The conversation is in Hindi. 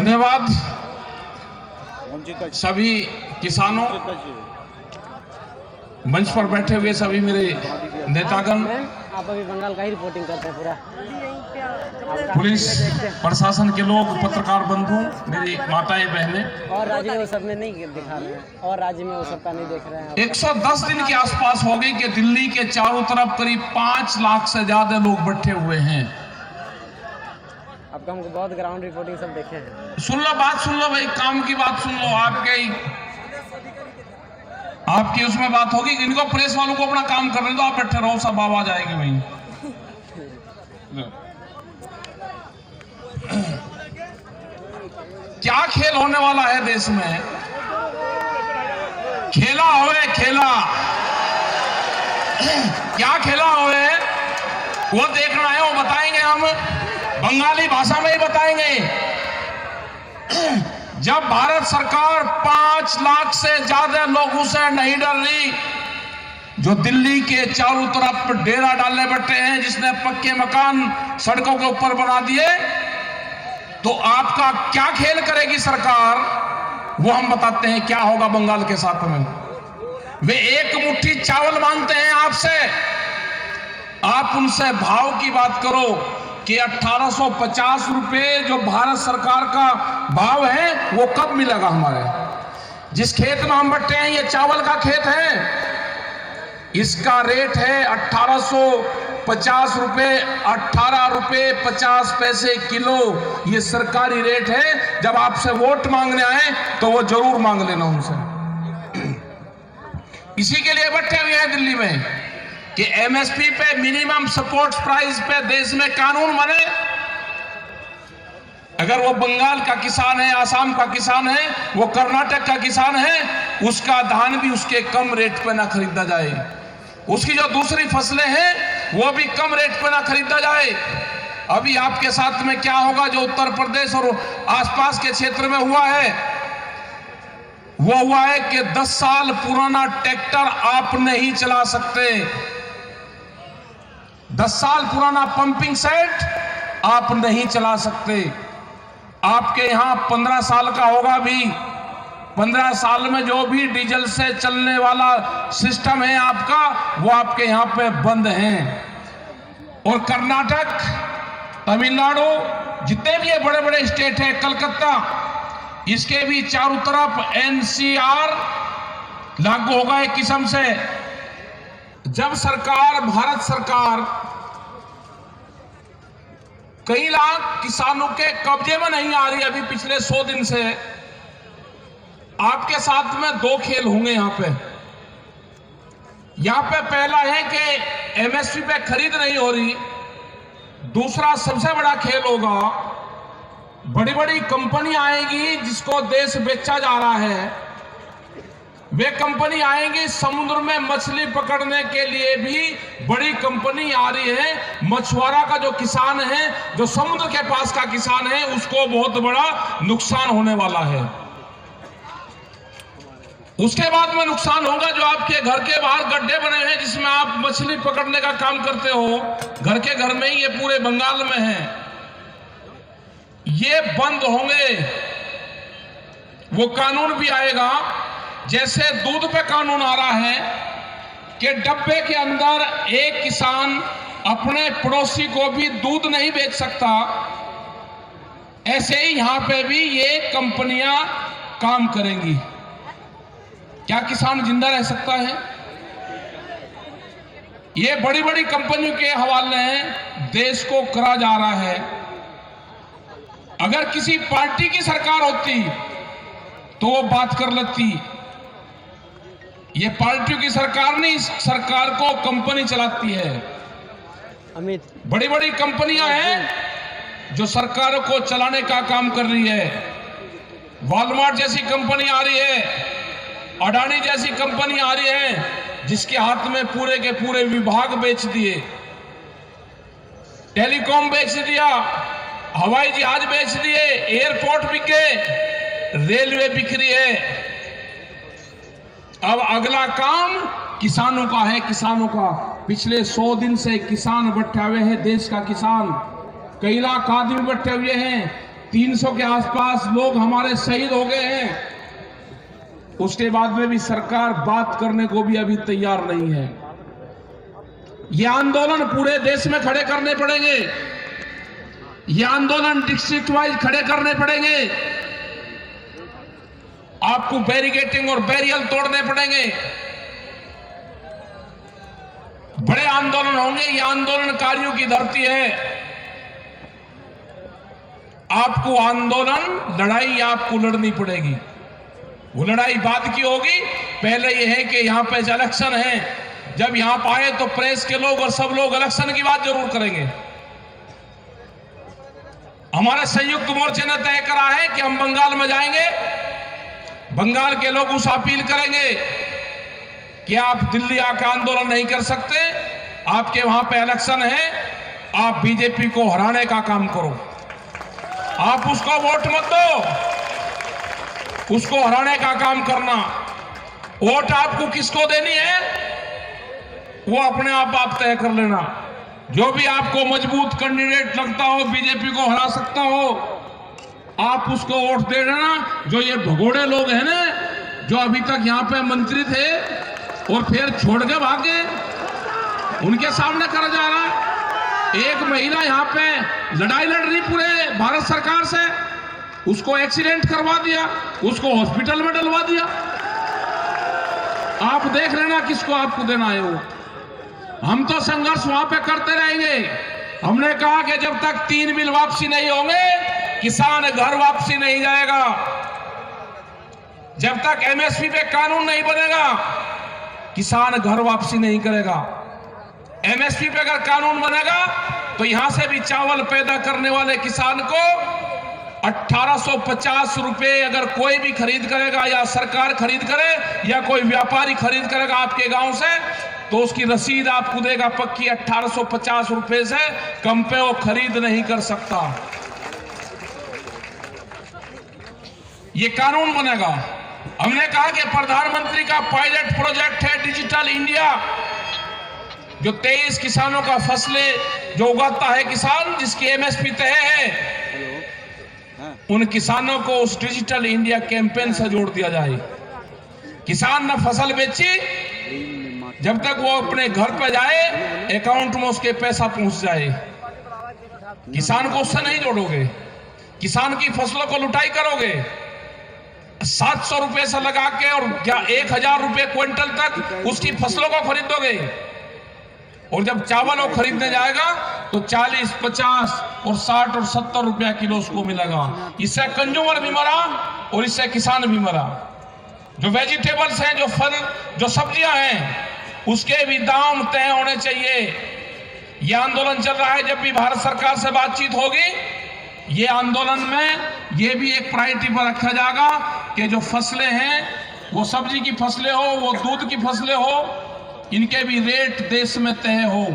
धन्यवाद सभी किसानों, मंच पर बैठे हुए सभी मेरे नेतागण, आप अभी बंगाल का ही रिपोर्टिंग करते हैं पूरा, पुलिस प्रशासन के लोग, पत्रकार बंधु, मेरी माताएं बहनें, और राज्य में वो सब में नहीं दिखा रहे हैं, और राज्य में वो सब का नहीं देख रहे हैं। 110 दिन के आसपास हो गई कि दिल्ली के चारों तरफ करीब 5 लाख से ज्यादा लोग बैठे हुए हैं। आपका हमको बहुत ग्राउंड रिपोर्टिंग सब देखे हैं। सुन लो, बात सुन लो भाई, काम की बात सुन लो। आपकी उसमें बात होगी, इनको प्रेस वालों को अपना काम करने दो, आप बैठे रहो, सब आवाज आएगी भाई। क्या खेल होने वाला है देश में, खेला होए खेला, क्या खेला होए वो देखना है, वो बताएंगे हम, बंगाली भाषा में ही बताएंगे। जब भारत सरकार 5 लाख से ज्यादा लोगों से नहीं डर रही, जो दिल्ली के चारों तरफ डेरा डालने बैठे हैं, जिसने पक्के मकान सड़कों के ऊपर बना दिए, तो आपका क्या खेल करेगी सरकार, वो हम बताते हैं क्या होगा बंगाल के साथ में। वे एक मुट्ठी चावल मांगते हैं आपसे, आप उनसे भाव की बात करो कि 1850 रुपए जो भारत सरकार का भाव है वो कब मिलेगा हमारे। जिस खेत में हम बैठे हैं ये चावल का खेत है, इसका रेट है 1850 रुपए, 18 रुपए 50 पैसे किलो, ये सरकारी रेट है। जब आपसे वोट मांगने आए तो वो जरूर मांग लेना उनसे। इसी के लिए बैठे हुए हैं दिल्ली में कि एमएसपी पे, मिनिमम सपोर्ट प्राइस पे देश में कानून बने। अगर वो बंगाल का किसान है, आसाम का किसान है, वो कर्नाटक का किसान है, उसका धान भी उसके कम रेट पे ना खरीदा जाए, उसकी जो दूसरी फसलें हैं वो भी कम रेट पे ना खरीदा जाए। अभी आपके साथ में क्या होगा, जो उत्तर प्रदेश और आसपास के क्षेत्र में हुआ है, वो हुआ है कि 10 साल पुराना ट्रैक्टर आप नहीं चला सकते, 10 साल पुराना पंपिंग सेट आप नहीं चला सकते। आपके यहां 15 साल का होगा भी, 15 साल में जो भी डीजल से चलने वाला सिस्टम है आपका, वो आपके यहां पे बंद है। और कर्नाटक, तमिलनाडु, जितने भी ये बड़े बड़े स्टेट हैं, कलकत्ता, इसके भी चारों तरफ एनसीआर लागू होगा एक किस्म से। जब सरकार, भारत सरकार कई लाख किसानों के कब्जे में नहीं आ रही, अभी पिछले 100 दिन से आपके साथ में 2 खेल होंगे यहां पे। यहां पे पहला है कि एमएसपी पे खरीद नहीं हो रही, दूसरा सबसे बड़ा खेल होगा, बड़ी बड़ी कंपनी आएगी जिसको देश बेचा जा रहा है, वे कंपनी आएंगी, समुद्र में मछली पकड़ने के लिए भी बड़ी कंपनी आ रही है। मछुआरा का जो किसान है, जो समुद्र के पास का किसान है, उसको बहुत बड़ा नुकसान होने वाला है। उसके बाद में नुकसान होगा जो आपके घर के बाहर गड्ढे बने हैं जिसमें आप मछली पकड़ने का काम करते हो, घर के घर में ही, ये पूरे बंगाल में है, ये बंद होंगे। वो कानून भी आएगा, जैसे दूध पे कानून आ रहा है कि डब्बे के अंदर एक किसान अपने पड़ोसी को भी दूध नहीं बेच सकता, ऐसे ही यहां पे भी ये कंपनियां काम करेंगी। क्या किसान जिंदा रह सकता है? ये बड़ी बड़ी कंपनियों के हवाले देश को करा जा रहा है। अगर किसी पार्टी की सरकार होती तो वो बात कर लेती, ये पार्टियों की सरकार नहीं, सरकार को कंपनी चलाती है। अमित, बड़ी बड़ी कंपनियां हैं जो सरकारों को चलाने का काम कर रही है। वॉलमार्ट जैसी कंपनी आ रही है, अडानी जैसी कंपनी आ रही है, जिसके हाथ में पूरे के पूरे विभाग बेच दिए, टेलीकॉम बेच दिया, हवाई जहाज बेच दिए, एयरपोर्ट बिके, रेलवे बिक रही है। अब अगला काम किसानों का है, किसानों का। पिछले 100 दिन से किसान बैठे हुए हैं, देश का किसान, कई लाख आदमी बैठे हुए हैं। 300 के आसपास लोग हमारे शहीद हो गए हैं, उसके बाद में भी सरकार बात करने को भी अभी तैयार नहीं है। ये आंदोलन पूरे देश में खड़े करने पड़ेंगे, ये आंदोलन डिस्ट्रिक्ट वाइज खड़े करने पड़ेंगे। आपको बैरिकेटिंग और बैरियल तोड़ने पड़ेंगे, बड़े आंदोलन होंगे। ये आंदोलनकारियों की धरती है। आपको आंदोलन, लड़ाई आपको लड़नी पड़ेगी। वो लड़ाई बाद की होगी। पहले यह है कि यहां पे इलेक्शन है, जब यहां पर आए तो प्रेस के लोग और सब लोग इलेक्शन की बात जरूर करेंगे। हमारे संयुक्त मोर्चे ने तय करा है कि हम बंगाल में जाएंगे, बंगाल के लोग उस अपील करेंगे कि आप दिल्ली आकर आंदोलन नहीं कर सकते, आपके वहां पे इलेक्शन है, आप बीजेपी को हराने का काम करो। आप उसको वोट मत दो, उसको हराने का काम करना। वोट आपको किसको देनी है वो अपने आप तय कर लेना। जो भी आपको मजबूत कैंडिडेट लगता हो, बीजेपी को हरा सकता हो, आप उसको वोट दे देना। जो ये भगोड़े लोग हैं ना, जो अभी तक यहाँ पे मंत्री थे और फिर छोड़ के भागे, उनके सामने करा जा रहा है। एक महिला यहाँ पे लड़ाई लड़ रही पूरे भारत सरकार से, उसको एक्सीडेंट करवा दिया, उसको हॉस्पिटल में डलवा दिया। आप देख लेना किसको आपको देना है वो। हम तो संघर्ष वहां पे करते रहेंगे। हमने कहा कि जब तक 3 बिल वापसी नहीं होंगे, किसान घर वापसी नहीं जाएगा। जब तक एमएसपी पे कानून नहीं बनेगा, किसान घर वापसी नहीं करेगा। एमएसपी पे अगर कानून बनेगा तो यहां से भी चावल पैदा करने वाले किसान को 1850 रुपए अगर कोई भी खरीद करेगा, या सरकार खरीद करे या कोई व्यापारी खरीद करेगा आपके गांव से, तो उसकी रसीद आपको देगा पक्की 1850 रुपए से कम पे वो खरीद नहीं कर सकता। ये कानून बनेगा। हमने कहा कि प्रधानमंत्री का पायलट प्रोजेक्ट है डिजिटल इंडिया, जो 23 किसानों का फसलें जो उगाता है किसान, जिसकी एमएसपी तय है, उन किसानों को उस डिजिटल इंडिया कैंपेन से जोड़ दिया जाए। किसान ने फसल बेची, जब तक वो अपने घर पे जाए अकाउंट में उसके पैसा पहुंच जाए। किसान को उससे नहीं जोड़ोगे, किसान की फसलों को लुटाई करोगे। 700 रुपए से लगा के और क्या 1000 रुपए क्विंटल तक उसकी फसलों को खरीदोगे, और जब चावल वो खरीदने जाएगा तो 40, 50 और 60 और 70 रुपया किलो उसको मिलेगा। इससे कंज्यूमर भी मरा और इससे किसान भी मरा। जो वेजिटेबल्स हैं, जो फल, जो सब्जियां हैं, उसके भी दाम तय होने चाहिए। यह आंदोलन चल रहा है। जब भी भारत सरकार से बातचीत होगी, ये आंदोलन में ये भी एक प्रायोरिटी पर रखा जाएगा कि जो फसलें हैं, वो सब्जी की फसलें हो, वो दूध की फसलें हो, इनके भी रेट देश में तय हो।